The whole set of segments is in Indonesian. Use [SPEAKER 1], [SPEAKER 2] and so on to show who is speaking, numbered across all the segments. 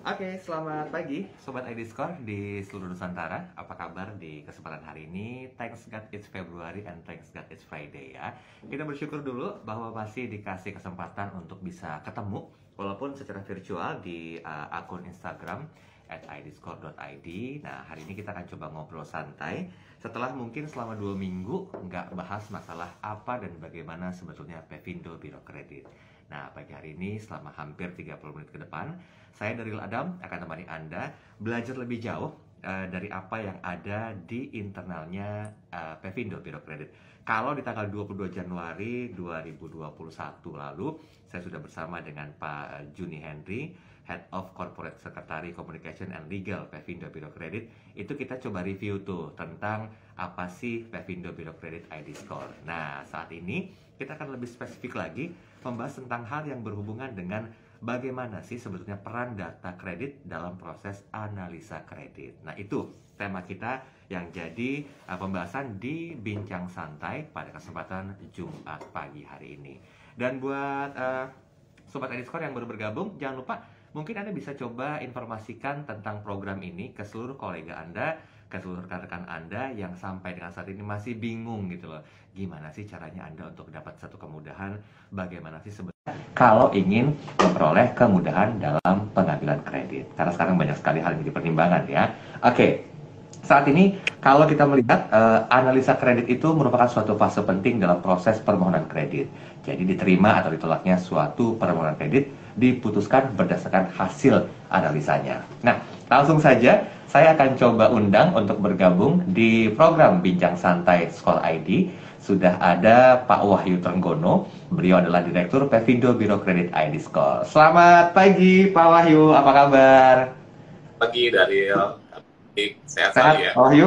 [SPEAKER 1] Oke, selamat pagi Sobat ID Score di seluruh Nusantara. Apa kabar di kesempatan hari ini? Thanks God it's February and thanks God it's Friday ya. Kita bersyukur dulu bahwa masih dikasih kesempatan untuk bisa ketemu walaupun secara virtual di akun Instagram @idscore.id. Nah, hari ini kita akan coba ngobrol santai setelah mungkin selama 2 minggu nggak bahas masalah apa dan bagaimana sebetulnya Pevindo Biro Kredit. Nah, pagi hari ini selama hampir 30 menit ke depan, saya Daryl Adam akan temani Anda belajar lebih jauh dari apa yang ada di internalnya Pevindo Biro Kredit. Kalau di tanggal 22 Januari 2021 lalu, saya sudah bersama dengan Pak Juni Henry, Head of Corporate Secretary Communication and Legal Pevindo Biro Kredit. Itu kita coba review tuh tentang apa sih Pevindo Biro Kredit ID Score. Nah, saat ini kita akan lebih spesifik lagi membahas tentang hal yang berhubungan dengan bagaimana sih sebetulnya peran data kredit dalam proses analisa kredit. Nah, itu tema kita yang jadi pembahasan di Bincang Santai pada kesempatan Jumat pagi hari ini. Dan buat Sobat ID Score yang baru bergabung, jangan lupa mungkin Anda bisa coba informasikan tentang program ini ke seluruh kolega Anda, ke seluruh rekan-rekan Anda yang sampai dengan saat ini masih bingung gitu loh. Gimana sih caranya Anda untuk dapat satu kemudahan, bagaimana sih sebetulnya kalau ingin memperoleh kemudahan dalam pengambilan kredit. Karena sekarang banyak sekali hal yang jadi pertimbangan ya. Oke, saat ini kalau kita melihat analisa kredit itu merupakan suatu fase penting dalam proses permohonan kredit. Jadi diterima atau ditolaknya suatu permohonan kredit diputuskan berdasarkan hasil analisanya. Nah, langsung saja saya akan coba undang untuk bergabung di program Bincang Santai Score ID. Sudah ada Pak Wahyu Trenggono, beliau adalah Direktur Pevindo Biro Kredit ID Score. Selamat pagi Pak Wahyu, apa kabar?
[SPEAKER 2] Pagi Daryl, sehat
[SPEAKER 1] Sehat
[SPEAKER 2] selalu ya?
[SPEAKER 1] Pak Wahyu?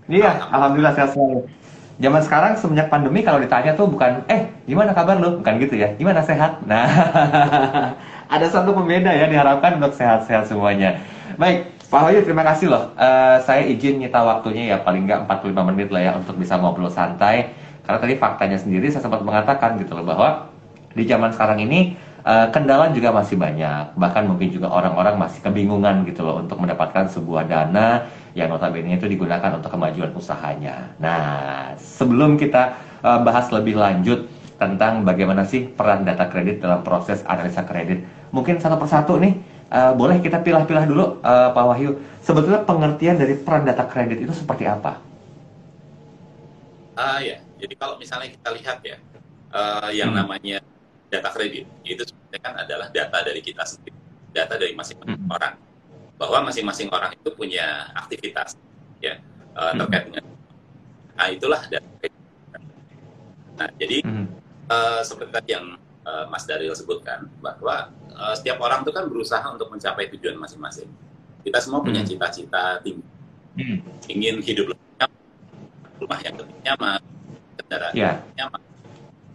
[SPEAKER 1] Iya, Alhamdulillah sehat selalu. Zaman sekarang semenjak pandemi kalau ditanya tuh bukan, gimana kabar lo? Bukan gitu ya, gimana sehat? Nah, ada satu pembeda ya, diharapkan untuk sehat-sehat semuanya. Baik, Pak Wahyu terima kasih loh. Saya izin nyita waktunya ya, paling nggak 45 menit lah ya untuk bisa ngobrol santai. Karena tadi faktanya sendiri saya sempat mengatakan gitu loh, bahwa di zaman sekarang ini kendala juga masih banyak. Bahkan mungkin juga orang-orang masih kebingungan gitu loh untuk mendapatkan sebuah dana yang notabene itu digunakan untuk kemajuan usahanya. Nah, sebelum kita bahas lebih lanjut tentang bagaimana sih peran data kredit dalam proses analisa kredit, mungkin satu persatu nih, boleh kita pilah-pilah dulu, Pak Wahyu. Sebetulnya pengertian dari peran data kredit itu seperti apa?
[SPEAKER 2] Ya, jadi kalau misalnya kita lihat ya, yang namanya data kredit, itu sebenarnya kan adalah data dari kita sendiri, data dari masing-masing orang. Bahwa masing-masing orang itu punya aktivitas ya terkait dengan, nah itulah data kredit. Nah, jadi seperti tadi yang Mas Daryl sebutkan, bahwa setiap orang itu kan berusaha untuk mencapai tujuan masing-masing. Kita semua punya cita-cita tinggi, ingin hidup lebih nyaman, rumah yang lebih nyaman, kendaraan yang lebih nyaman.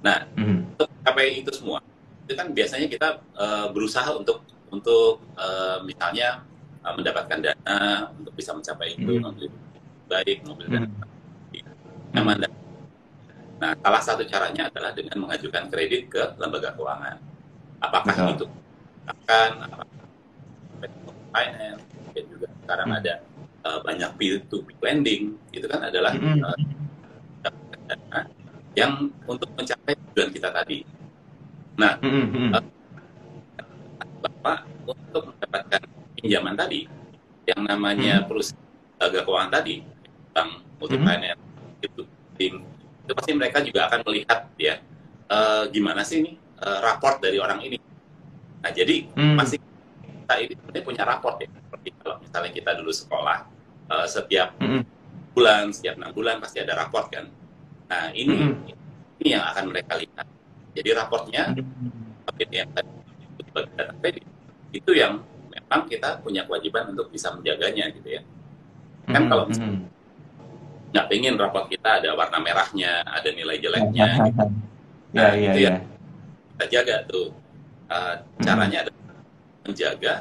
[SPEAKER 2] Nah, untuk mencapai itu semua, itu kan biasanya kita berusaha untuk misalnya mendapatkan dana untuk bisa mencapai itu, mobil baik, mobil dan nyaman. Nah, salah satu caranya adalah dengan mengajukan kredit ke lembaga keuangan. Apakah itu akan finance, dan juga sekarang ada banyak peer-to-peer lending, itu kan adalah dana yang untuk mencapai tujuan kita tadi. Nah, Bapak untuk mendapatkan pinjaman tadi, yang namanya perusahaan lembaga keuangan tadi, bank multi-finance, itu pasti mereka juga akan melihat ya, gimana sih ini raport dari orang ini. Nah, jadi pasti kita ini sebenarnya punya raport ya. Seperti kalau misalnya kita dulu sekolah, setiap bulan, setiap 6 bulan pasti ada raport kan. Nah, ini yang akan mereka lihat. Jadi raportnya, yang tadi data kredit, itu yang memang kita punya kewajiban untuk bisa menjaganya gitu ya. Kan kalau misalnya nggak pengen raport kita ada warna merahnya, ada nilai jeleknya gitu. Nah, itu yang kita jaga tuh. Caranya adalah menjaga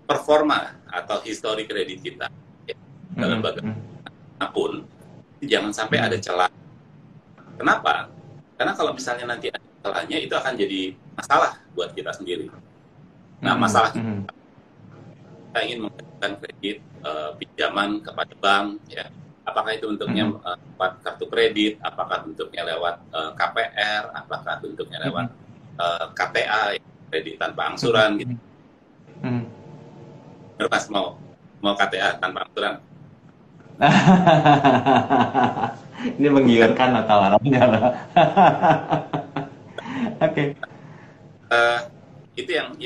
[SPEAKER 2] performa atau histori kredit kita ya, dalam bagaimanapun, jangan sampai ada celah. Kenapa? Karena kalau misalnya nanti ada celahnya, itu akan jadi masalah buat kita sendiri. Nah, masalah kita ingin mengajukan kredit pinjaman kepada bank, ya. Apakah itu bentuknya lewat kartu kredit, apakah bentuknya lewat KPR, apakah bentuknya lewat KTA, kredit tanpa angsuran, gitu. Mas mau KTA tanpa angsuran?
[SPEAKER 1] Ini menggiurkan tawarannya loh. Oke.
[SPEAKER 2] Itu yang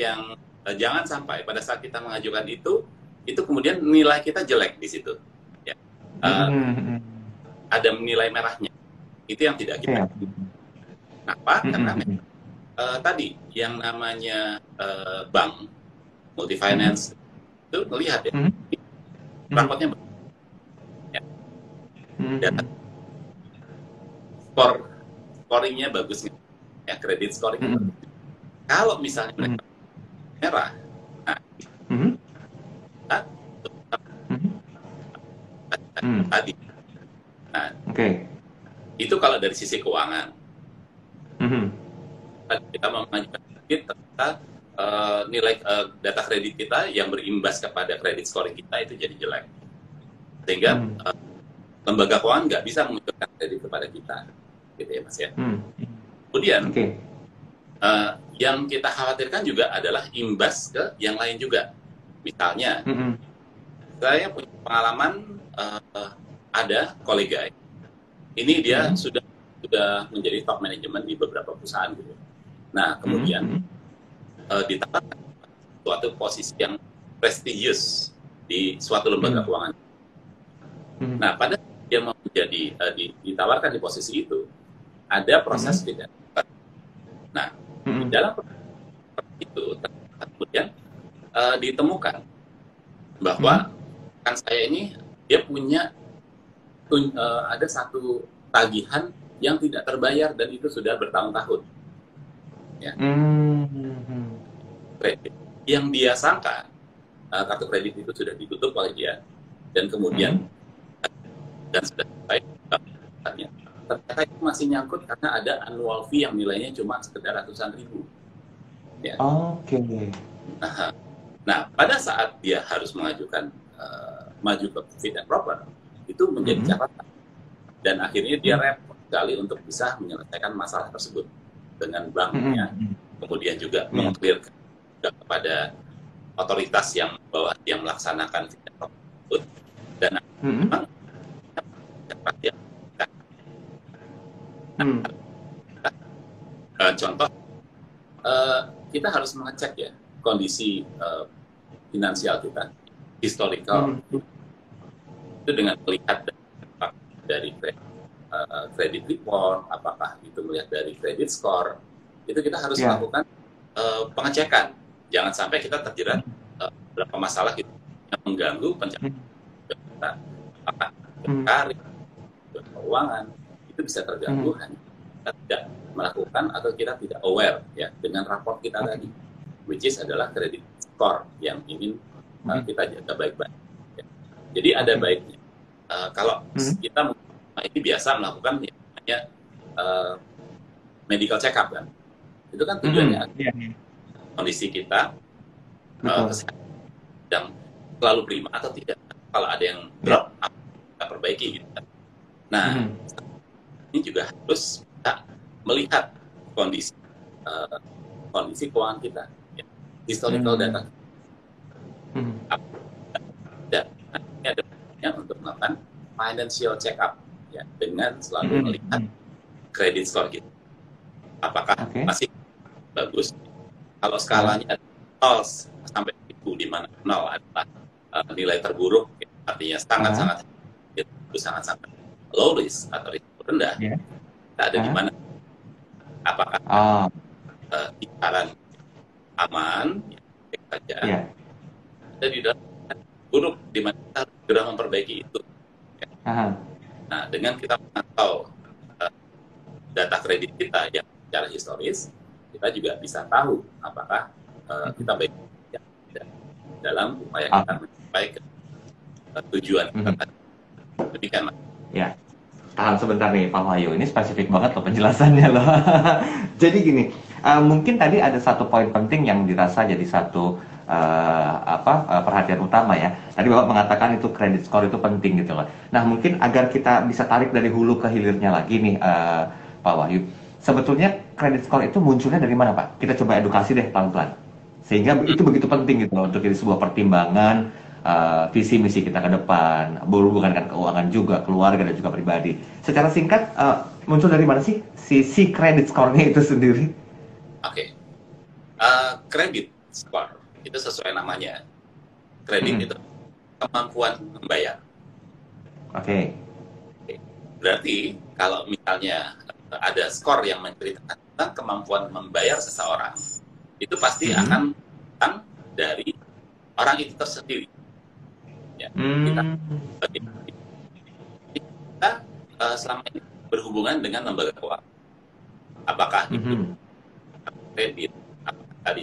[SPEAKER 2] jangan sampai pada saat kita mengajukan itu kemudian nilai kita jelek di situ. Ya. Ada nilai merahnya. Itu yang tidak kita. Kenapa? Karena tadi yang namanya bank multi finance itu melihat ya, rapotnya ya. Dan scoringnya bagus, ya, kredit scoringnya bagus. Kalau misalnya mereka merah, tadi, nah, itu kalau dari sisi keuangan, kita mengajukan kredit, ternyata nilai data kredit kita yang berimbas kepada kredit scoring kita itu jadi jelek, sehingga lembaga keuangan nggak bisa mengucurkan kredit kepada kita, gitu ya Mas ya. Kemudian yang kita khawatirkan juga adalah imbas ke yang lain juga. Misalnya, saya punya pengalaman ada kolega, ini dia sudah menjadi top manajemen di beberapa perusahaan gitu. Nah, kemudian ditawarkan suatu posisi yang prestigious di suatu lembaga keuangan. Nah, pada dia mau menjadi ditawarkan di posisi itu, ada proses tidak. Nah, di dalam proses itu kemudian ditemukan bahwa kan saya ini dia punya ada satu tagihan yang tidak terbayar dan itu sudah bertahun-tahun. Ya. Kredit yang dia sangka kartu kredit itu sudah ditutup oleh dia dan kemudian dan sudah selesai, ternyata itu masih nyangkut karena ada annual fee yang nilainya cuma sekedar ratusan ribu. Ya. Nah, pada saat dia harus mengajukan maju ke fit and proper, itu menjadi catatan. Dan akhirnya dia repot sekali untuk bisa menyelesaikan masalah tersebut dengan banknya. Kemudian juga mengklirkan kepada otoritas yang melaksanakan fit and proper tersebut. Dan memang contoh, kita harus mengecek ya kondisi finansial kita, historical, itu dengan melihat dari credit report, apakah itu melihat dari credit score, itu kita harus melakukan pengecekan. Jangan sampai kita terjerat beberapa masalah gitu, yang mengganggu pencapaian kita, apakah karir, keuangan, itu bisa terganggu hanya kita tidak melakukan atau kita tidak aware ya dengan raport kita tadi, which is adalah credit score yang ingin kita jaga baik-baik. Ya. Jadi ada baiknya kalau kita ini biasa melakukan yang namanya medical check up kan, itu kan tujuannya kondisi kita kesehatan yang selalu prima atau tidak, kalau ada yang drop kita perbaiki gitu. Nah ini juga harus kita melihat kondisi keuangan kita, ya. Historical data. Dan ini ada untuk melakukan financial check up ya, dengan selalu melihat credit score kita. Apakah masih bagus? Kalau skalanya 0 sampai 1000, di mana 0 adalah nilai terburuk, ya, artinya sangat-sangat low risk atau risiko rendah, kita ada di mana? Apakah kisaran aman, ya, saja, ada di dalam buruk, di mana kita harus segera memperbaiki itu. Ya. Nah, dengan kita memantau data kredit kita yang secara historis, kita juga bisa tahu apakah kita baik dalam upaya kita mencapai tujuan kita. Demikian, Mas.
[SPEAKER 1] Ya. Tahan sebentar nih Pak Wahyu, ini spesifik banget loh penjelasannya loh. Jadi gini, Mungkin tadi ada satu poin penting yang dirasa jadi satu perhatian utama ya. Tadi Bapak mengatakan itu credit score itu penting gitu loh. Nah, mungkin agar kita bisa tarik dari hulu ke hilirnya lagi nih, Pak Wahyu. Sebetulnya credit score itu munculnya dari mana, Pak? Kita coba edukasi deh pelan-pelan. Sehingga itu begitu penting gitu loh untuk jadi sebuah pertimbangan visi misi kita ke depan, berhubungan dengan keuangan juga, keluarga dan juga pribadi. Secara singkat, muncul dari mana sih si credit score-nya itu sendiri?
[SPEAKER 2] Oke. Credit score itu sesuai namanya. Kredit itu kemampuan membayar.
[SPEAKER 1] Oke.
[SPEAKER 2] Berarti kalau misalnya ada skor yang menceritakan tentang kemampuan membayar seseorang, itu pasti akan datang dari orang itu tersendiri. Ya, kita selama ini berhubungan dengan lembaga keuangan. Apakah itu kredit, apakah tadi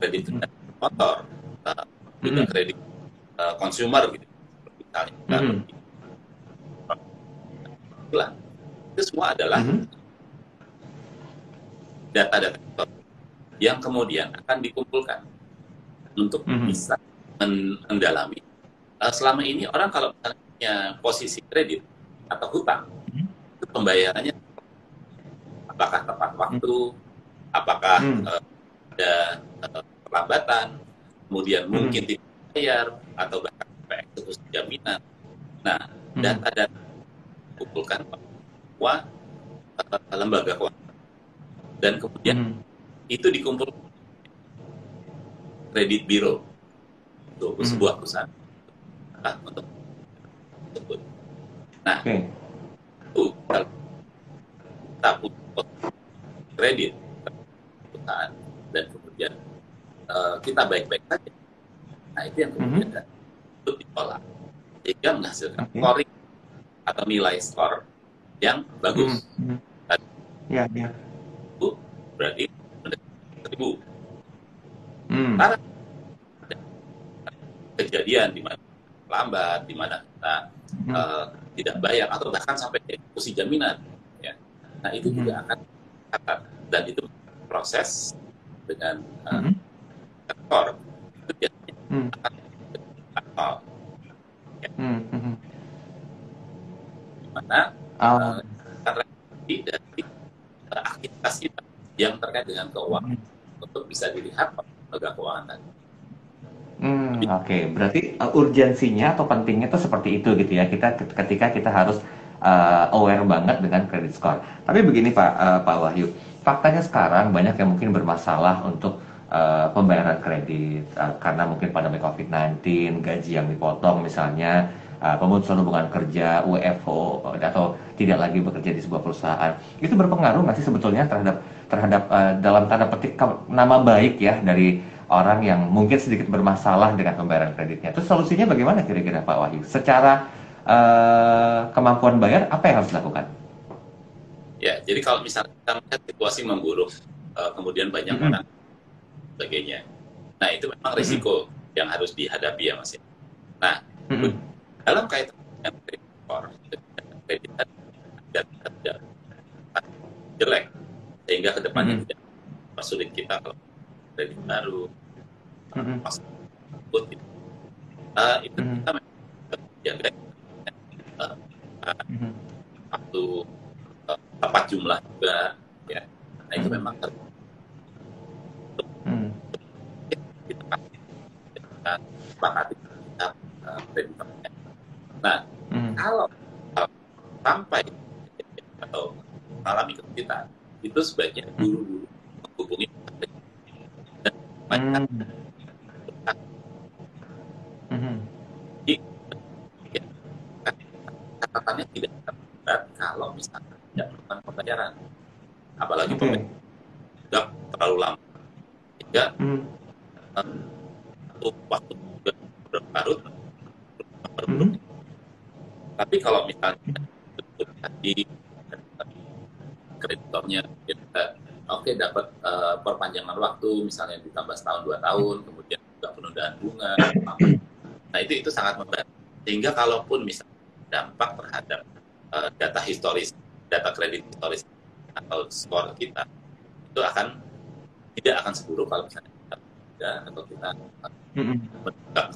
[SPEAKER 2] kredit motor, juga kredit consumer gitu, misalnya. Itu semua adalah data-data yang kemudian akan dikumpulkan untuk bisa mendalami. Selama ini orang kalau misalnya posisi kredit atau hutang, itu pembayarannya apakah tepat waktu, apakah ada perlambatan, kemudian mungkin tidak bayar, atau bahkan eksekusi jaminan. Nah, data-data dikumpulkan bahwa lembaga keuangan dan kemudian itu dikumpulkan kredit biro untuk sebuah perusahaan untuk tersebut. Nah, itu kalau kita punya kredit perusahaan dan kemudian kita baik-baik saja, nah itu yang kemudian itu diolah sehingga menghasilkan scoring atau nilai skor yang bagus.
[SPEAKER 1] Ya.
[SPEAKER 2] Itu berarti 1.000. Karena kejadian di mana lambat, di mana kita tidak bayar atau bahkan sampai eksekusi jaminan, ya. Nah itu juga akan catat dan itu proses dengan skor itu biasanya akan mana reaksi dari aktivitas kita yang terkait dengan keuangan untuk bisa dilihat lembaga keuangan tadi.
[SPEAKER 1] Oke. Berarti urgensinya atau pentingnya itu seperti itu gitu ya. Ketika kita harus aware banget dengan credit score. Tapi begini Pak Wahyu, faktanya sekarang banyak yang mungkin bermasalah untuk pembayaran kredit karena mungkin pandemi COVID-19, gaji yang dipotong misalnya, pemutusan hubungan kerja, WFO, atau tidak lagi bekerja di sebuah perusahaan. Itu berpengaruh nggak sih sebetulnya terhadap dalam tanda petik nama baik ya dari orang yang mungkin sedikit bermasalah dengan pembayaran kreditnya? Terus solusinya bagaimana kira-kira Pak Wahyu? Secara kemampuan bayar, apa yang harus dilakukan?
[SPEAKER 2] Ya, jadi kalau misalnya kita melihat situasi memburuk, kemudian banyak orang sebagainya. Nah, itu memang risiko yang harus dihadapi ya Mas. Nah, dalam kaitan dengan kredit skor, kredit tidak jelek, sehingga kedepannya tidak mempersulit kita kalau kredit baru, masuk itu kita memang jaga waktu tepat jumlah juga, ya. Nah itu memang kita sepakati kita kredit. Nah, kalau sampai atau mengalami kesulitan, itu sebaiknya dulu menghubungi dan banyak catatannya tidak berat kalau misalnya tidak melakukan pembayaran, apalagi pembayaran tidak terlalu lama, sehingga waktu juga berlarut. Tapi kalau misalnya tadi kreditornya kita dapat perpanjangan waktu, misalnya ditambah setahun 2 tahun, kemudian juga penundaan bunga, nah itu sangat membantu, sehingga kalaupun misalnya dampak terhadap data kredit historis atau skor kita itu tidak akan seburuk kalau misalnya kita tidak atau kita menegak.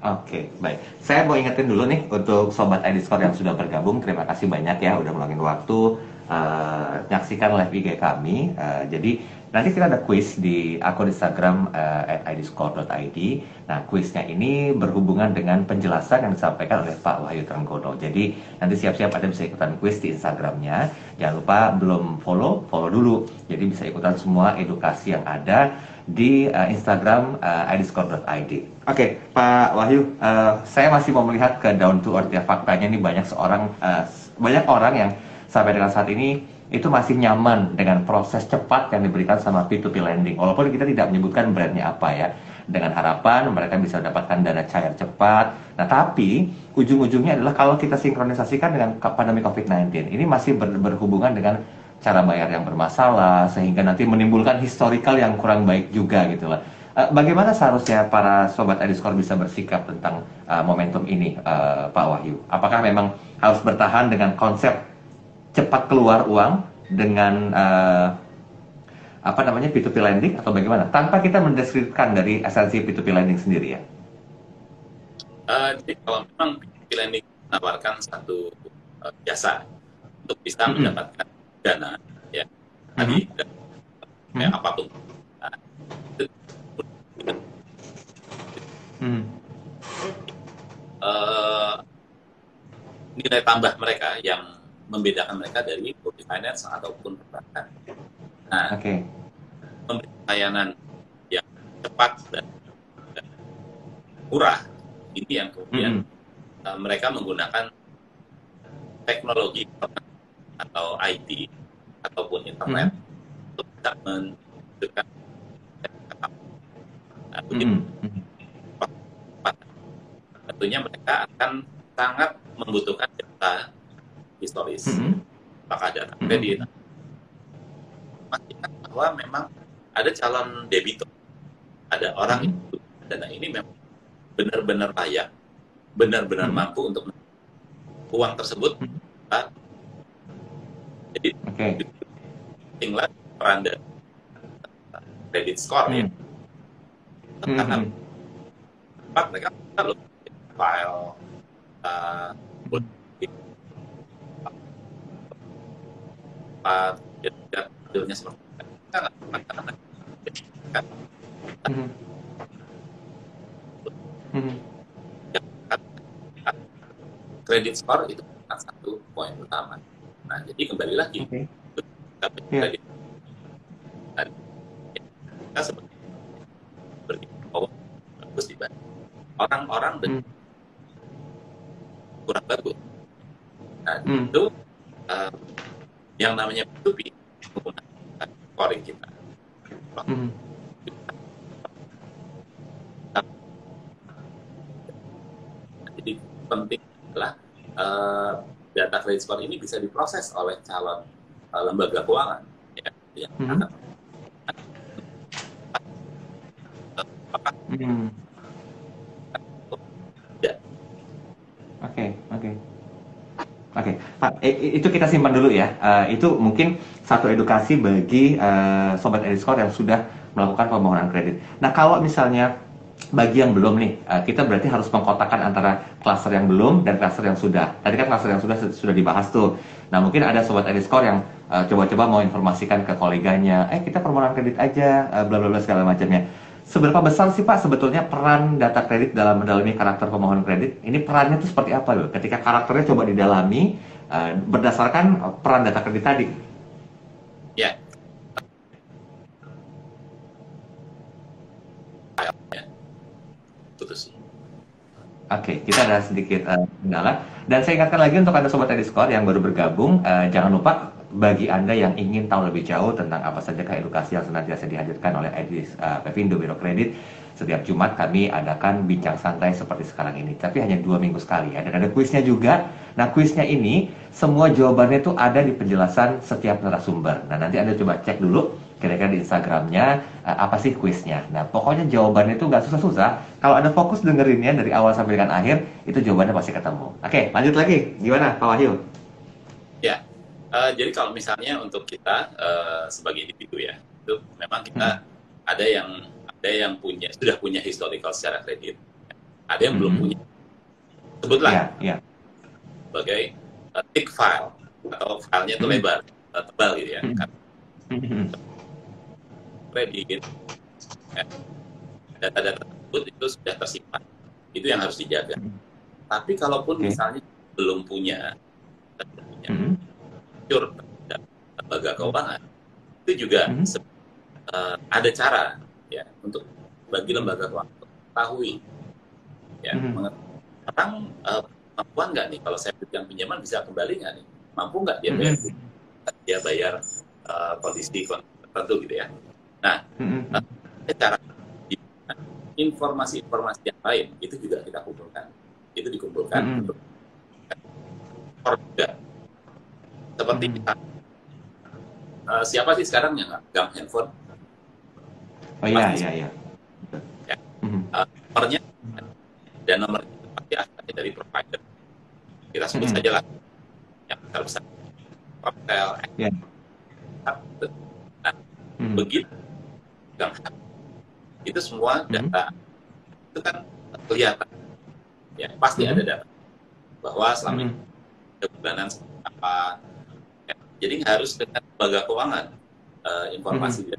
[SPEAKER 1] Oke, baik. Saya mau ingetin dulu nih untuk Sobat ID Score yang sudah bergabung, terima kasih banyak ya udah meluangin waktu nyaksikan live IG kami. Jadi nanti kita ada quiz di akun Instagram @idscore.id. Nah, quiznya ini berhubungan dengan penjelasan yang disampaikan oleh Pak Wahyu Trenggono. Jadi nanti siap-siap Anda bisa ikutan quiz di Instagramnya. Jangan lupa belum follow dulu. Jadi bisa ikutan semua edukasi yang ada di Instagram idscore.id. Oke, Pak Wahyu, saya masih mau melihat ke down to earth ya, faktanya ini banyak orang yang sampai dengan saat ini itu masih nyaman dengan proses cepat yang diberikan sama P2P lending. Walaupun kita tidak menyebutkan brandnya apa ya, dengan harapan mereka bisa mendapatkan dana cair cepat. Nah, tapi ujung-ujungnya adalah kalau kita sinkronisasikan dengan pandemi COVID-19, ini masih berhubungan dengan cara bayar yang bermasalah, sehingga nanti menimbulkan historical yang kurang baik juga gitu lah. Bagaimana seharusnya para Sobat iDiscord bisa bersikap tentang momentum ini, Pak Wahyu? Apakah memang harus bertahan dengan konsep cepat keluar uang dengan P2P lending atau bagaimana? Tanpa kita mendeskripsikan dari esensi P2P lending sendiri ya?
[SPEAKER 2] Jadi kalau memang P2P lending menawarkan satu jasa untuk bisa mendapatkan dana, ya, tadi apapun. Nah, itu, nilai tambah mereka yang membedakan mereka dari public finance ataupun perbankan. Nah, memberikan layanan yang cepat dan murah, ini yang kemudian mereka menggunakan teknologi atau IT ataupun internet untuk bisa menunjukkan tentunya mereka akan sangat membutuhkan data historis, apakah data kredit. Pastikan bahwa memang ada calon debitur, ada orang itu dana ini memang benar-benar layak, benar-benar mampu untuk uang tersebut. Jadi tinggal peran dari kredit score ya. Karena mereka loh file hasilnya seperti kredit score itu satu poin utama. Nah, jadi kembali lagi kredit kita seperti bagus dibanding orang-orang dengan kurang bagus. Nah, itu yang namanya P2P menggunakan scoring kita. Jadi penting adalah data credit score ini bisa diproses oleh calon lembaga keuangan ya, yang akan
[SPEAKER 1] Oke, Pak, itu kita simpan dulu ya. Itu mungkin satu edukasi bagi Sobat iDiscord yang sudah melakukan permohonan kredit. Nah, kalau misalnya bagi yang belum nih, kita berarti harus mengkotakkan antara klaster yang belum dan klaster yang sudah. Tadi kan klaster yang sudah dibahas tuh. Nah, mungkin ada Sobat iDiscord yang coba-coba mau informasikan ke koleganya, kita permohonan kredit aja, bla bla bla segala macamnya. Seberapa besar sih Pak sebetulnya peran data kredit dalam mendalami karakter pemohon kredit? Ini perannya itu seperti apa loh? Ketika karakternya coba didalami berdasarkan peran data kredit tadi.
[SPEAKER 2] Ya. Putus.
[SPEAKER 1] Oke, kita ada sedikit kendala. Dan saya ingatkan lagi untuk Anda Sobat iDiscord yang baru bergabung, jangan lupa bagi Anda yang ingin tahu lebih jauh tentang apa saja edukasi yang senantiasa dihadirkan oleh Pevindo Biro Kredit, setiap Jumat kami adakan bincang santai seperti sekarang ini, tapi hanya 2 minggu sekali ya. Dan ada kuisnya juga. Nah, kuisnya ini semua jawabannya itu ada di penjelasan setiap narasumber. Nah, nanti Anda coba cek dulu kira-kira di Instagramnya apa sih kuisnya. Nah, pokoknya jawabannya itu nggak susah-susah. Kalau Anda fokus dengerinnya dari awal sampai dengan akhir, itu jawabannya pasti ketemu. Oke, lanjut lagi. Gimana Pak Wahyu?
[SPEAKER 2] Ya. Jadi kalau misalnya untuk kita sebagai individu ya, itu memang kita ada yang sudah punya historical secara kredit, ada yang belum punya. Sebutlah sebagai thick file atau filenya itu lebar, tebal gitu ya. Kredit, data-data tersebut itu sudah tersimpan, itu yang harus dijaga. Tapi kalaupun misalnya belum punya lembaga keuangan, itu juga ada cara ya untuk bagi lembaga keuangan mengetahui ya orang mampu nggak nih kalau saya berikan pinjaman bisa kembali nggak nih, mampu nggak dia bayar kondisi tertentu gitu ya. Nah, cara informasi-informasi yang lain itu juga kita kumpulkan, itu dikumpulkan untuk juga seperti kita siapa sih sekarang yang nggak pegang handphone?
[SPEAKER 1] Iya.
[SPEAKER 2] Nomornya dan nomor itu pasti asalnya dari provider. Kita sebut saja lah yang besar, Hotel. Nah, begitu itu semua data itu kan kelihatan, ya pasti ada data bahwa selama ini bulanan apa. Jadi harus dengan lembaga keuangan informasi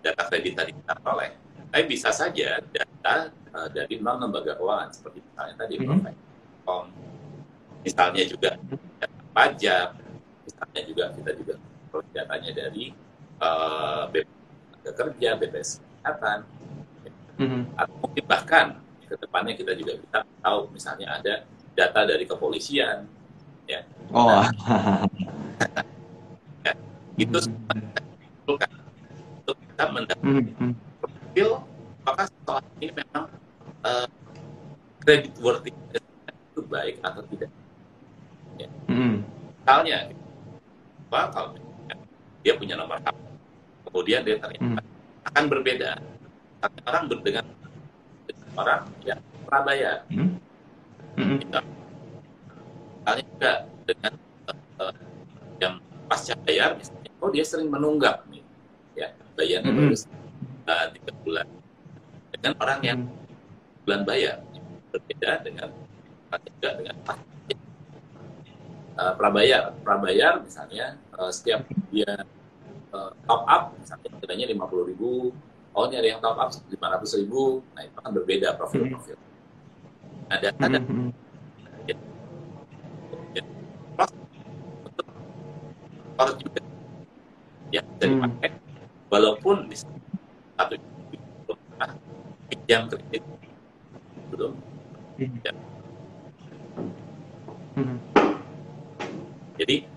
[SPEAKER 2] data kredit tadi kita peroleh. Tapi bisa saja data dari non lembaga keuangan seperti misalnya tadi misalnya juga data pajak, misalnya juga kita juga peroleh datanya dari BPJS Kerja, BPJS Kesehatan, atau mungkin bahkan ke depannya kita juga bisa tahu misalnya ada data dari kepolisian, ya. Itu untuk kita mendapatkan profil apakah setelah ini memang credit worthy itu baik atau tidak. Ya. Misalnya, kalau dia punya nomor HP, kemudian dia ternyata akan berbeda orang dengan orang yang prabayar. Misalnya juga dengan yang pasca bayar, misalnya, dia sering menunggak nih, ya bayarnya baru 3 bulan. Dengan orang yang bulan bayar berbeda dengan prabayar misalnya setiap dia top up misalnya nilainya 50.000, ini ada yang top up 500.000, nah itu kan berbeda profil-profil. Ada harus juga ya bisa dipakai walaupun di satu pinjam kredit belum ya. Jadi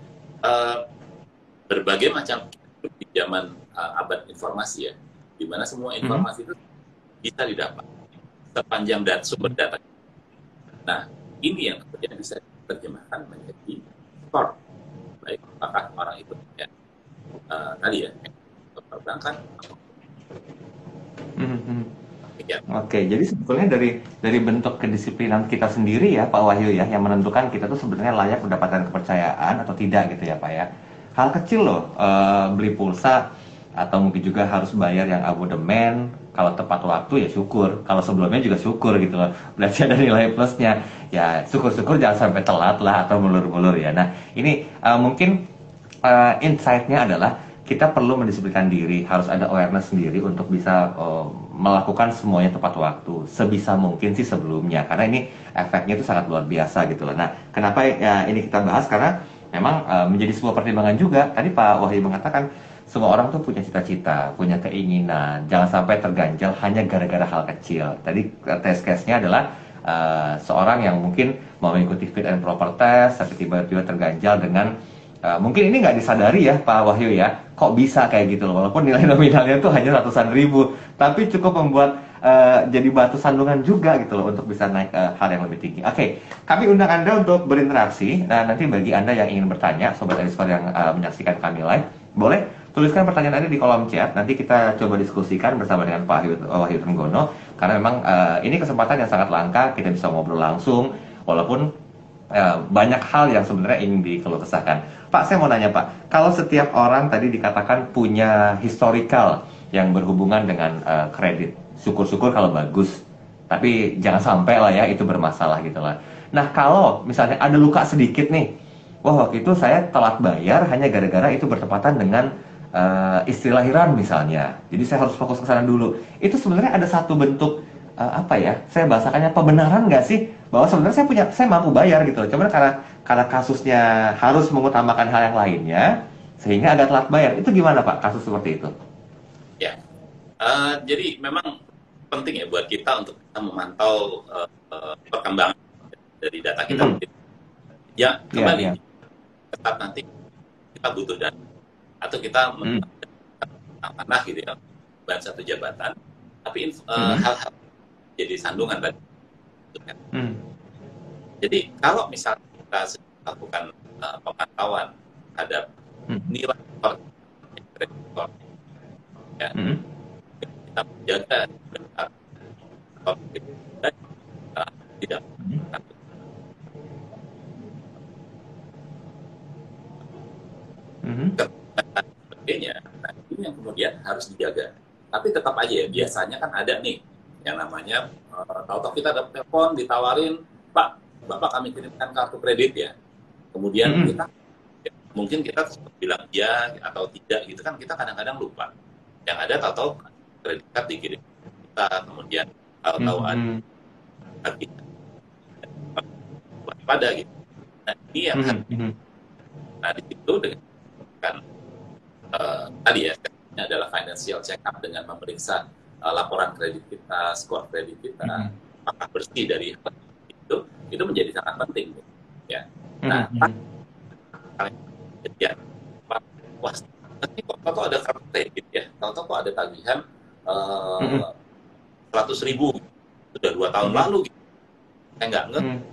[SPEAKER 2] berbagai macam pinjaman abad informasi ya, di mana semua informasi itu bisa didapat sepanjang sumber data. Nah, ini yang kemudian bisa diterjemahkan menjadi skor, baik apakah orang itu ya tadi ya perbankan.
[SPEAKER 1] Oke, jadi sebetulnya dari bentuk kedisiplinan kita sendiri ya Pak Wahyu ya, yang menentukan kita tuh sebenarnya layak mendapatkan kepercayaan atau tidak gitu ya Pak ya. Hal kecil loh, beli pulsa atau mungkin juga harus bayar yang abodemen, kalau tepat waktu ya syukur, kalau sebelumnya juga syukur gitu loh, berarti ada nilai plusnya. Ya syukur-syukur jangan sampai telat lah atau mulur-mulur ya. Nah ini mungkin insight-nya adalah kita perlu mendisiplinkan diri, harus ada awareness sendiri untuk bisa melakukan semuanya tepat waktu, sebisa mungkin sih sebelumnya, karena ini efeknya itu sangat luar biasa gitu loh. Nah, kenapa ini kita bahas, karena memang menjadi sebuah pertimbangan juga. Tadi Pak Wahyu mengatakan, semua orang tuh punya cita-cita, punya keinginan, jangan sampai terganjal hanya gara-gara hal kecil. Tadi test case-nya adalah seorang yang mungkin mau mengikuti fit and proper test, tapi tiba-tiba terganjal dengan mungkin ini nggak disadari ya Pak Wahyu ya, kok bisa kayak gitu loh, walaupun nilai nominalnya tuh hanya ratusan ribu, tapi cukup membuat jadi batu sandungan juga gitu loh untuk bisa naik hal yang lebih tinggi. Oke, kami undang Anda untuk berinteraksi. Nah, nanti bagi Anda yang ingin bertanya, Sobat Ediskor yang menyaksikan kami live, boleh tuliskan pertanyaan Anda di kolom chat, nanti kita coba diskusikan bersama dengan Pak Wahyu Trenggono, karena memang ini kesempatan yang sangat langka, kita bisa ngobrol langsung, walaupun banyak hal yang sebenarnya ingin dikeluh kesahkan. Pak, saya mau nanya Pak, kalau setiap orang tadi dikatakan punya historical yang berhubungan dengan kredit, syukur-syukur kalau bagus, tapi jangan sampai lah ya itu bermasalah gitu lah. Nah kalau misalnya ada luka sedikit nih, wah waktu itu saya telat bayar hanya gara-gara itu bertepatan dengan istri lahiran misalnya, jadi saya harus fokus ke sana dulu. Itu sebenarnya ada satu bentuk apa ya? Saya bahasakannya pembenaran nggak sih? Bahwa sebenarnya saya mampu bayar gitu loh. Cuman karena kasusnya harus mengutamakan hal yang lainnya, sehingga agak telat bayar. Itu gimana Pak, kasus seperti itu?
[SPEAKER 2] Ya, jadi memang penting ya buat kita untuk kita memantau perkembangan dari data kita.
[SPEAKER 1] Mm-mm.
[SPEAKER 2] Ya,
[SPEAKER 1] Iya,
[SPEAKER 2] kembali
[SPEAKER 1] iya.
[SPEAKER 2] tetap nanti kita butuh data atau kita
[SPEAKER 1] Mm.
[SPEAKER 2] amanah gitu ya, bahan satu jabatan, tapi
[SPEAKER 1] Mm-mm.
[SPEAKER 2] hal-hal jadi sandungan tadi.
[SPEAKER 1] Mm.
[SPEAKER 2] Jadi kalau misalnya kita sedang melakukan pemantauan terhadap
[SPEAKER 1] Mm.
[SPEAKER 2] nilai kredit skor, ya,
[SPEAKER 1] Mm.
[SPEAKER 2] kita menjaga dan tidak
[SPEAKER 1] Mm. Mm.
[SPEAKER 2] sebagainya. Nah, ini yang kemudian harus dijaga. Tapi tetap aja ya, biasanya kan ada nih yang namanya tahu-tahu kita ada telepon ditawarin, Pak, Bapak kami kirimkan kartu kredit ya. Kemudian
[SPEAKER 1] Mm.
[SPEAKER 2] kita mungkin kita bilang ya atau tidak gitu kan kita kadang-kadang lupa. Yang ada tahu-tahu kredit card dikirim kita, kemudian tahu-tahu ada
[SPEAKER 1] Mm.
[SPEAKER 2] lagi pada gitu. Nah, ini yang
[SPEAKER 1] Mm. Mm.
[SPEAKER 2] nah di situ dengan tadi ya ini adalah financial check up dengan memeriksa laporan kredit kita, skor kredit kita,
[SPEAKER 1] Mm.
[SPEAKER 2] apakah bersih dari hal itu menjadi sangat penting ya. Nah,
[SPEAKER 1] Mm.
[SPEAKER 2] ya, wah, ini kok ada kartu kredit ya, tahu-tahu kok ada tagihan
[SPEAKER 1] Mm.
[SPEAKER 2] 100.000 sudah 2 tahun
[SPEAKER 1] Mm.
[SPEAKER 2] lalu gitu. Saya nggak ngerti
[SPEAKER 1] Mm.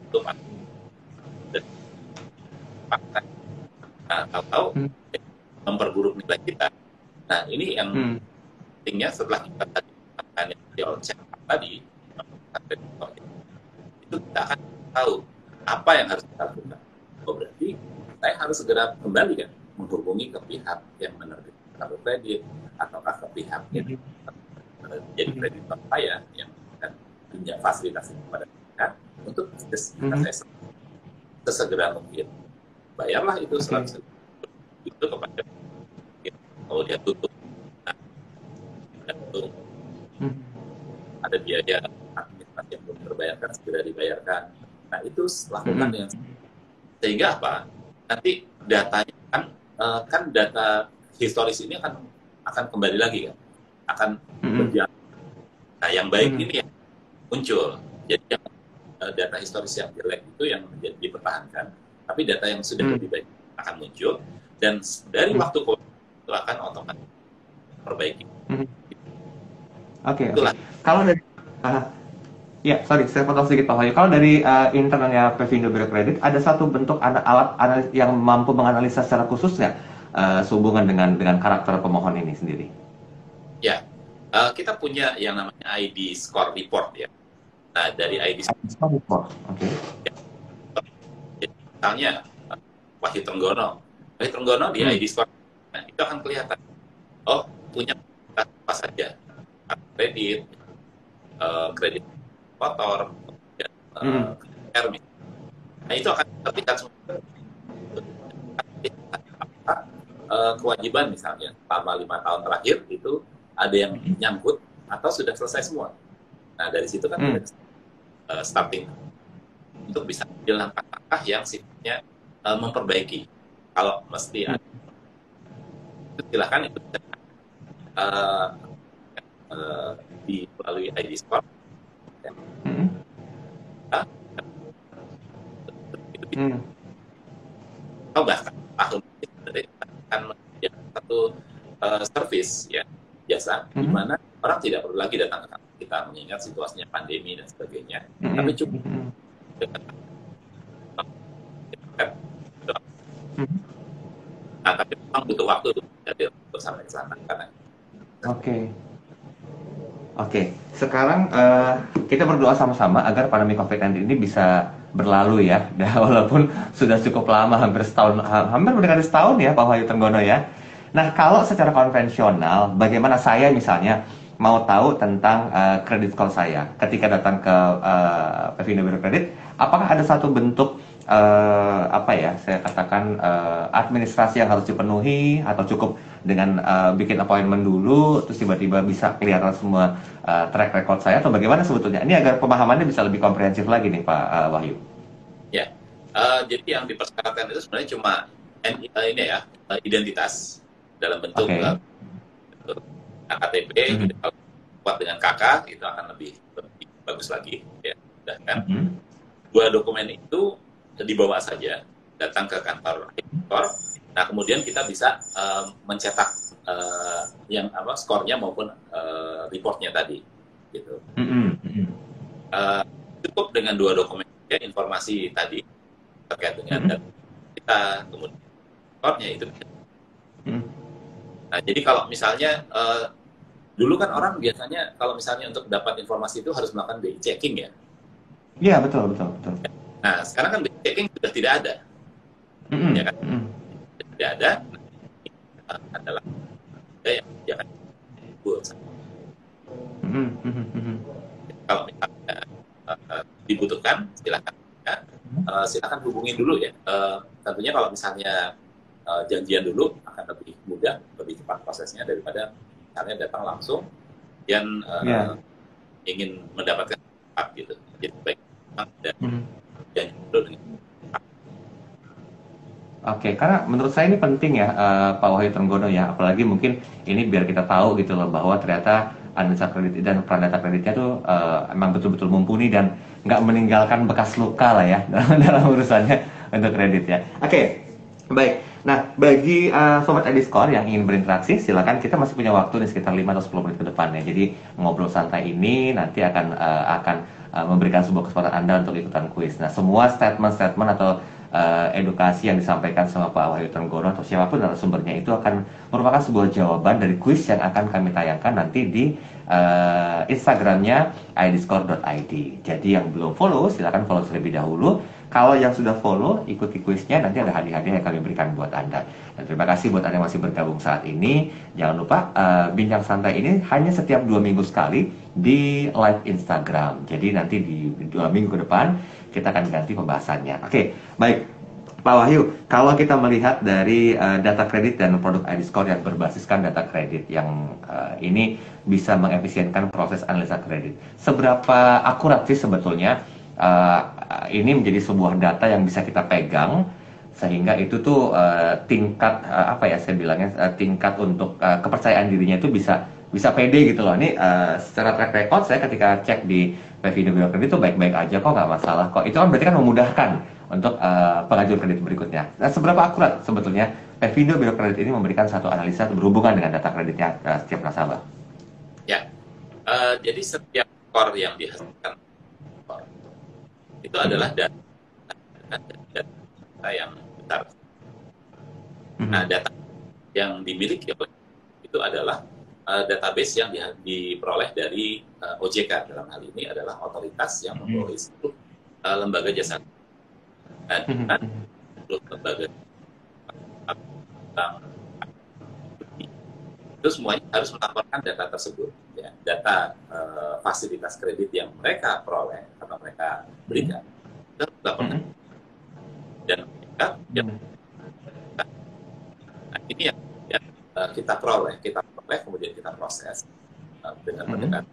[SPEAKER 2] itu Pak. Dan, Pak, nah, tahu-tahu
[SPEAKER 1] Mm.
[SPEAKER 2] memperburuk nilai kita. Nah, ini yang
[SPEAKER 1] Mm.
[SPEAKER 2] pentingnya setelah kita tadi financial check up tadi, itu kita akan tahu apa yang harus kita lakukan. Oh, berarti saya harus segera kembali kan menghubungi ke pihak yang menerbitkan kartu kredit ataukah ke pihak yang jadi kreditor saya yang akan punya fasilitas kepada kita untuk saya sesegera mungkin bayarlah itu 100 itu kepada kalau dia tutup itu ada biaya administrasi yang belum terbayarkan segera dibayarkan. Nah itu lakukan dengan sehingga apa nanti datanya kan data historis ini akan kembali lagi kan akan berjalan. Nah yang baik ini yang muncul jadi data historis yang jelek itu yang dipertahankan tapi data yang sudah lebih baik akan muncul dan dari waktu ke waktu itu akan otomatis perbaiki.
[SPEAKER 1] Oke. Kalau dari ya, sorry, saya potong sedikit Pak Wahyu. Kalau dari internalnya Pevindo Biro Kredit, ada satu bentuk alat analis yang mampu menganalisa secara khusus nggak sehubungan dengan karakter pemohon ini sendiri?
[SPEAKER 2] Ya, kita punya yang namanya ID Score Report ya. Nah, dari ID
[SPEAKER 1] Score Report, oke.
[SPEAKER 2] Ya, misalnya Wahyu Trenggono di ID Score, nah, itu akan kelihatan. Oh, punya apa saja? Kredit, kredit motor, nah itu akan terlihat semua. Kewajiban misalnya selama 5 tahun terakhir itu ada yang nyangkut atau sudah selesai semua. Nah dari situ kan starting untuk bisa ambil langkah-langkah yang sifatnya memperbaiki. Kalau mesti ada, itu silakan itu melalui ID Score. Atau bahkan tahun ini akan menjadi satu service ya jasa di mana orang tidak perlu lagi datang ke kantor kita mengingat situasinya pandemi dan sebagainya, tapi cukup dengan nah tapi memang butuh waktu untuk sampai ke sana karena
[SPEAKER 1] Oke, sekarang kita berdoa sama-sama agar pandemi COVID-19 ini bisa berlalu ya. Dah, walaupun sudah cukup lama, hampir setahun, hampir mendekati setahun ya Pak Wahyu Trenggono ya. Nah, kalau secara konvensional, bagaimana saya misalnya mau tahu tentang kredit skor saya ketika datang ke Pevindo Biro Kredit, apakah ada satu bentuk apa ya, saya katakan administrasi yang harus dipenuhi atau cukup dengan bikin appointment dulu, terus tiba-tiba bisa kelihatan semua track record saya atau bagaimana sebetulnya? Ini agar pemahamannya bisa lebih komprehensif lagi nih Pak Wahyu.
[SPEAKER 2] Ya, jadi yang dipersyaratkan itu sebenarnya cuma ini ya, identitas dalam bentuk
[SPEAKER 1] Oke.
[SPEAKER 2] KTP. Gitu. Kalau kuat dengan KK itu akan lebih bagus lagi ya. Dan kan dua dokumen itu dibawa saja datang ke kantor ekspor. Nah, kemudian kita bisa mencetak yang apa skornya maupun reportnya tadi gitu. Cukup dengan dua dokumen informasi tadi terkait dengan data kita, kemudian skornya itu. Nah, jadi kalau misalnya dulu kan orang biasanya kalau misalnya untuk dapat informasi itu harus melakukan BI checking ya.
[SPEAKER 1] Iya, betul, betul, betul.
[SPEAKER 2] Nah, sekarang kan BI checking sudah tidak ada. Ya kan? Tidak ada. Adalah yang jangan kalau misalnya dibutuhkan silakan ya. Silakan hubungi dulu ya. Tentunya kalau misalnya janjian dulu akan lebih mudah, lebih cepat prosesnya daripada misalnya datang langsung dan ingin mendapatkan cepat gitu. Jadi baik dan janji dulu dengan
[SPEAKER 1] Oke, karena menurut saya ini penting ya Pak Wahyu Trenggono ya, apalagi mungkin ini biar kita tahu gitu loh bahwa ternyata analisa kredit dan peran data kreditnya tuh emang betul-betul mumpuni dan nggak meninggalkan bekas luka lah ya dalam urusannya untuk kredit ya. Oke, baik. Nah, bagi Sobat Ediscore yang ingin berinteraksi, silakan, kita masih punya waktu nih sekitar 5 atau 10 menit ke depan ya. Jadi ngobrol santai ini nanti akan memberikan sebuah kesempatan Anda untuk ikutan kuis. Nah, semua statement-statement atau edukasi yang disampaikan sama Pak Wahyu Trenggono atau siapapun narasumbernya itu akan merupakan sebuah jawaban dari kuis yang akan kami tayangkan nanti di Instagramnya idscore.id. Jadi yang belum follow silakan follow terlebih dahulu. Kalau yang sudah follow, ikuti kuisnya, nanti ada hadiah-hadiah yang kami berikan buat Anda. Dan terima kasih buat Anda yang masih bergabung saat ini. Jangan lupa, Bincang Santai ini hanya setiap 2 minggu sekali di live Instagram. Jadi nanti di 2 minggu ke depan, kita akan ganti pembahasannya. Oke, baik. Pak Wahyu, kalau kita melihat dari data kredit dan produk ID Score yang berbasiskan data kredit, yang ini bisa mengefisienkan proses analisa kredit. Seberapa akurat sih sebetulnya ini menjadi sebuah data yang bisa kita pegang sehingga itu tuh tingkat apa ya saya bilangnya tingkat untuk kepercayaan dirinya itu bisa pede gitu loh. Ini secara track record saya ketika cek di Pevindo Biro Kredit itu baik-baik aja kok, nggak masalah kok. Itu kan berarti kan memudahkan untuk pengajuan kredit berikutnya. Nah, seberapa akurat sebetulnya Pevindo Biro Kredit ini memberikan satu analisa berhubungan dengan data kreditnya setiap nasabah?
[SPEAKER 2] ya. Jadi setiap skor yang dihasilkan itu adalah data yang besar. Nah, data yang dimiliki itu adalah database yang diperoleh dari OJK. Dalam hal ini adalah otoritas yang membawahi seluruh lembaga jasa. Nah, seluruh lembaga itu semuanya harus melaporkan data tersebut, ya, data fasilitas kredit yang mereka peroleh atau mereka berikan itu harus dilaporkan. Dan mereka nah, ini yang kita peroleh kemudian kita proses dengan menggunakan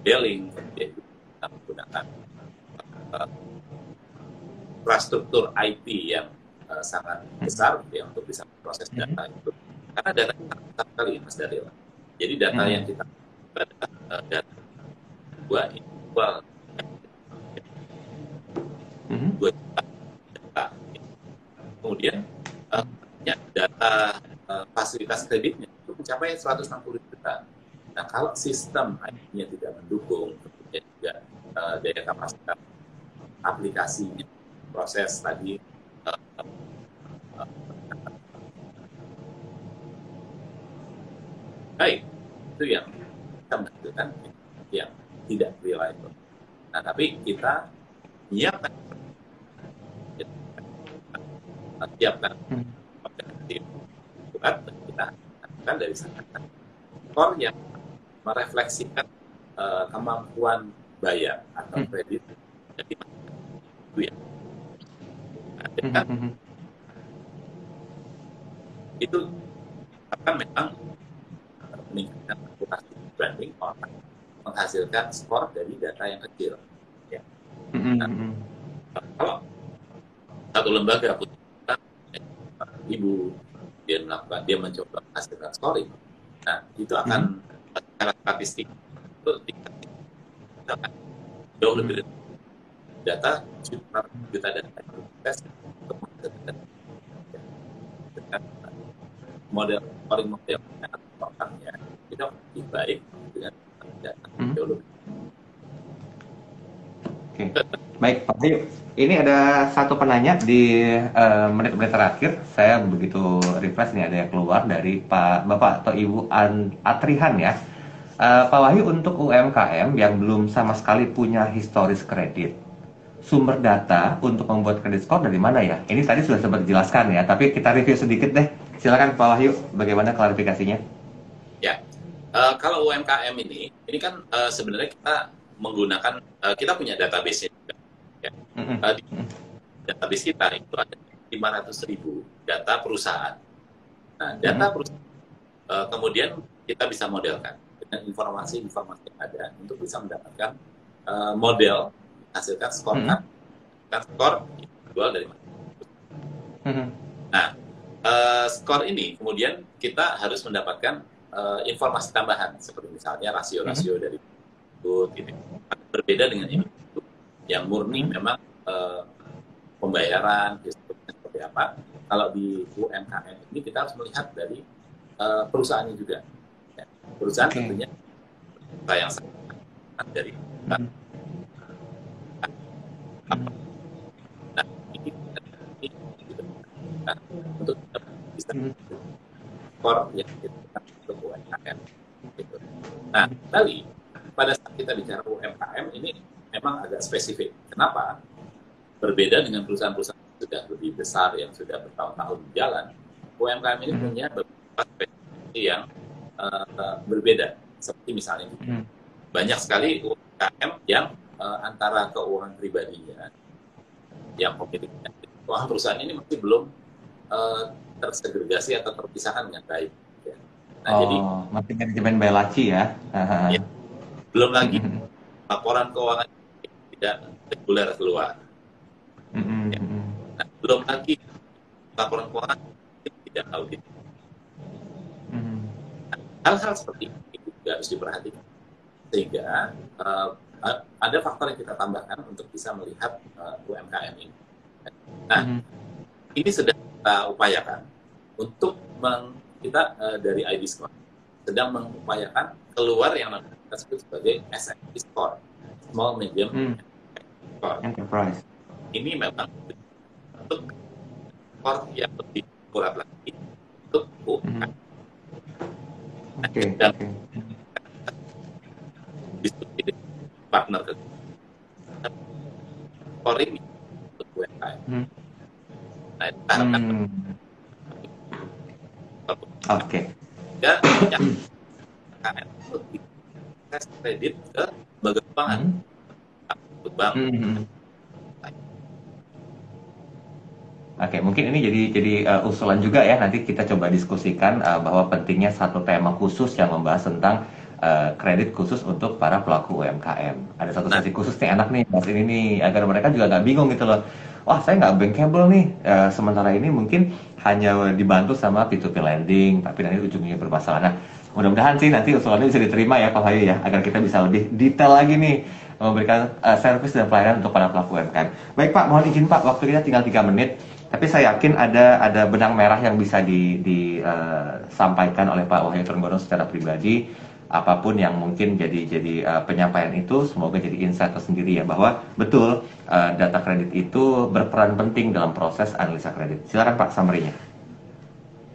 [SPEAKER 2] billing, kemudian kita menggunakan infrastruktur IT yang sangat besar ya untuk bisa proses data itu, karena data sangat besar sekali Mas Daryl. Jadi data yang kita data dua juta data. Kemudian data fasilitas kreditnya itu mencapai 160 juta. Nah, kalau sistem IT-nya tidak mendukung, kemudian juga daya kapasitas aplikasinya, proses tadi baik, itu yang kita menghasilkan yang tidak reliable. Nah, tapi kita menyiapkan buat kita akan dari sana skor yang merefleksikan kemampuan bayar atau kredit dari itu ya. Nah, itu akan memang meningkatkan reputasi branding orang, menghasilkan skor dari data yang kecil. Ya. Nah, kalau satu lembaga punya ibu dia mencoba menghasilkan scoring, nah itu akan secara statistik itu tingkat jauh lebih data juta data tes untuk menghasilkan model scoring model orangnya itu lebih baik dengan data jauh lebih.
[SPEAKER 1] Oke. Baik, Pak Bayu. Ini ada satu penanya di menit-menit terakhir. Saya begitu refresh nih, ada yang keluar dari Bapak atau Ibu Atrihan ya. Pak Wahyu, untuk UMKM yang belum sama sekali punya historis kredit, sumber data untuk membuat kredit skor dari mana ya? Ini tadi sudah sempat dijelaskan ya, tapi kita review sedikit deh. Silakan Pak Wahyu, bagaimana klarifikasinya?
[SPEAKER 2] Ya, kalau UMKM ini kan sebenarnya kita menggunakan, kita punya database juga. Ya. Di database kita itu ada 500.000 data perusahaan. Nah, data perusahaan kemudian kita bisa modelkan dengan informasi-informasi yang ada untuk bisa mendapatkan model hasilkan skor skor jual dari mana. Nah, skor ini kemudian kita harus mendapatkan informasi tambahan seperti misalnya rasio-rasio dari itu gitu. Berbeda dengan ini yang murni memang pembayaran seperti apa. Kalau di UMKM ini kita harus melihat dari perusahaannya juga. Ya, perusahaan tentunya yang sangat dari nah, ini untuk bisa skor yang kita untuk UMKM. Gitu. Nah, kembali pada saat kita bicara UMKM ini memang agak spesifik. Kenapa? Berbeda dengan perusahaan-perusahaan yang sudah lebih besar yang sudah bertahun-tahun berjalan, UMKM ini punya beberapa spesifikasi yang berbeda. Seperti misalnya banyak sekali UMKM yang antara keuangan pribadinya yang pemiliknya keuangan perusahaan ini masih belum tersegregasi atau terpisahkan dengan baik. Ya. Nah, jadi
[SPEAKER 1] masih manajemen Belaci ya.
[SPEAKER 2] Ya, belum lagi laporan keuangan tidak reguler keluar. Ya. Nah, belum lagi laporan keuangan tidak audit. Nah, hal-hal seperti itu juga harus diperhatikan sehingga ada faktor yang kita tambahkan untuk bisa melihat UMKM ini. Nah, ini sedang kita upayakan untuk kita dari ID Score sedang mengupayakan keluar yang kita sebut sebagai SME Score, Small Medium
[SPEAKER 1] Enterprise.
[SPEAKER 2] Ini memang untuk skor yang lebih akurat lagi untuk UMKM. Dan diskusi dengan partner scoring untuk UMKM. Nah, itu harapkan ya, UMKM lebih tes kredit ke lembaga keuangan, bank.
[SPEAKER 1] Oke, mungkin ini jadi usulan juga ya, nanti kita coba diskusikan bahwa pentingnya satu tema khusus yang membahas tentang kredit khusus untuk para pelaku UMKM. Ada satu sesi khusus nih, enak nih bahas ini nih, agar mereka juga nggak bingung gitu loh. Wah, saya nggak bankable nih, sementara ini mungkin hanya dibantu sama P2P lending, tapi nanti ujungnya bermasalah. Nah, mudah-mudahan sih nanti usulannya bisa diterima ya Pak Wahyu ya, agar kita bisa lebih detail lagi nih memberikan servis dan pelayanan untuk para pelaku UMKM. Baik Pak, mohon izin Pak, waktu kita tinggal 3 menit. Tapi saya yakin ada benang merah yang bisa disampaikan oleh Pak Wahyu Trenggono secara pribadi. Apapun yang mungkin jadi penyampaian itu, semoga jadi insight tersendiri ya, bahwa betul data kredit itu berperan penting dalam proses analisa kredit. Silakan Pak, summary-nya.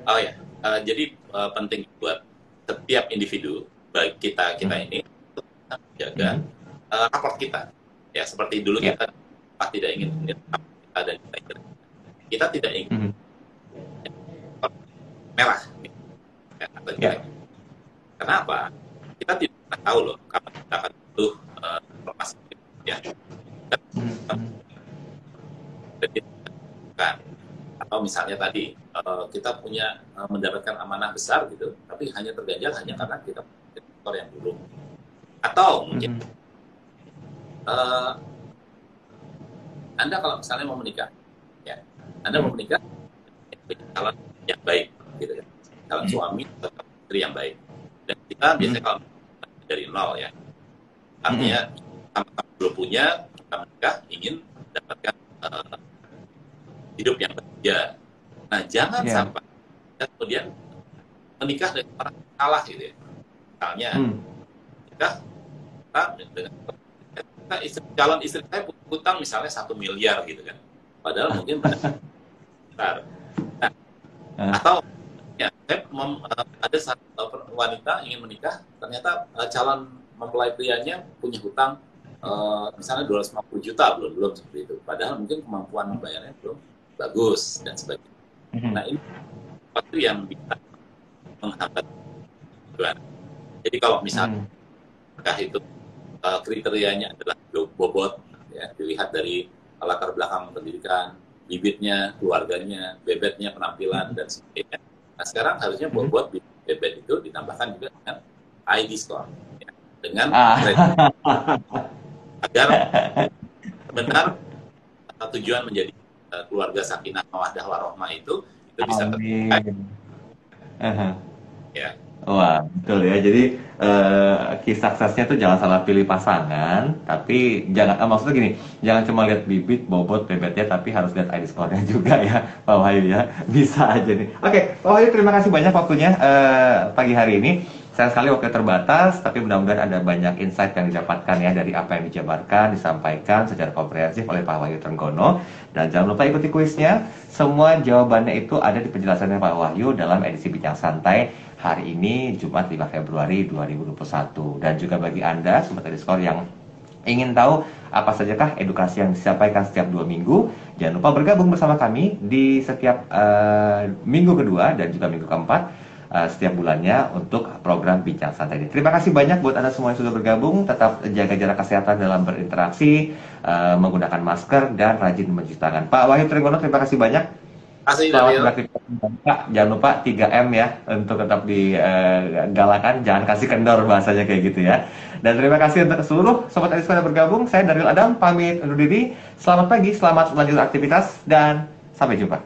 [SPEAKER 2] Oh ya, jadi penting buat setiap individu bagi kita ini untuk menjaga raport kita. Ya, seperti dulu kita tidak ingin raport kita dan kita tidak ingin merah. Ya, atau kenapa? Kita tidak pernah tahu loh kapan kita akan butuh informasi ya. Kan, atau misalnya tadi kita punya mendapatkan amanah besar gitu, tapi hanya terganjal hanya karena kita sektor yang buruk. Atau mungkin Anda kalau misalnya mau menikah, ya, Anda mau menikah calon yang baik, gitu kan, calon suami atau istri yang baik. Dan kita biasanya kalau dari nol ya, artinya sama-sama belum punya, kita menikah ingin mendapatkan hidup yang bahagia. Nah, jangan sampai kemudian menikah dengan orang salah gitu ya. Misalnya, menikah dengan calon istri saya punya hutang misalnya 1 miliar gitu kan. Padahal mungkin besar. Nah, atau ya, saya ada satu wanita ingin menikah, ternyata calon mempelai prianya punya hutang misalnya 250 juta, belum seperti itu. Padahal mungkin kemampuan membayarnya belum bagus dan sebagainya. Nah, ini sesuatu yang bisa menghambat tujuan. Jadi kalau misalnya itu kriterianya adalah bobot, ya, dilihat dari latar belakang pendidikan, bibitnya, keluarganya, bebetnya, penampilan dan sebagainya. Nah, sekarang harusnya bobot bebet itu ditambahkan juga dengan ID score, ya, dengan agar benar tujuan menjadi keluarga sakinah mawaddah warohmah itu bisa tercapai. Ya.
[SPEAKER 1] Wah, betul ya. Jadi kisah suksesnya tuh jangan salah pilih pasangan, tapi jangan maksudnya gini, jangan cuma lihat bibit, bobot, bebetnya, tapi harus lihat ID score-nya juga ya, Pak Wahyu ya. Bisa aja nih. Oke, Pak Wahyu, terima kasih banyak waktunya pagi hari ini. Sayang sekali waktu terbatas, tapi mudah-mudahan ada banyak insight yang didapatkan ya dari apa yang dijabarkan, disampaikan secara komprehensif oleh Pak Wahyu Trenggono. Dan jangan lupa ikuti kuisnya. Semua jawabannya itu ada di penjelasannya Pak Wahyu dalam edisi Bincang Santai hari ini, Jumat 5 Februari 2021. Dan juga bagi Anda, Sobat Ediskor yang ingin tahu apa sajakah edukasi yang disampaikan setiap 2 minggu, jangan lupa bergabung bersama kami di setiap minggu kedua dan juga minggu keempat setiap bulannya untuk program Bincang Santai ini. Terima kasih banyak buat Anda semua yang sudah bergabung. Tetap jaga jarak kesehatan dalam berinteraksi, menggunakan masker, dan rajin mencuci tangan. Pak Wahyu Trenggono, terima kasih banyak. Selamat beraktivitas. Jangan lupa 3M ya, untuk tetap digalakan. Jangan kasih kendor bahasanya kayak gitu ya. Dan terima kasih untuk seluruh Sobat Ediskor yang bergabung. Saya Daryl Adam, pamit undur diri. Selamat pagi, selamat lanjut aktivitas, dan sampai jumpa.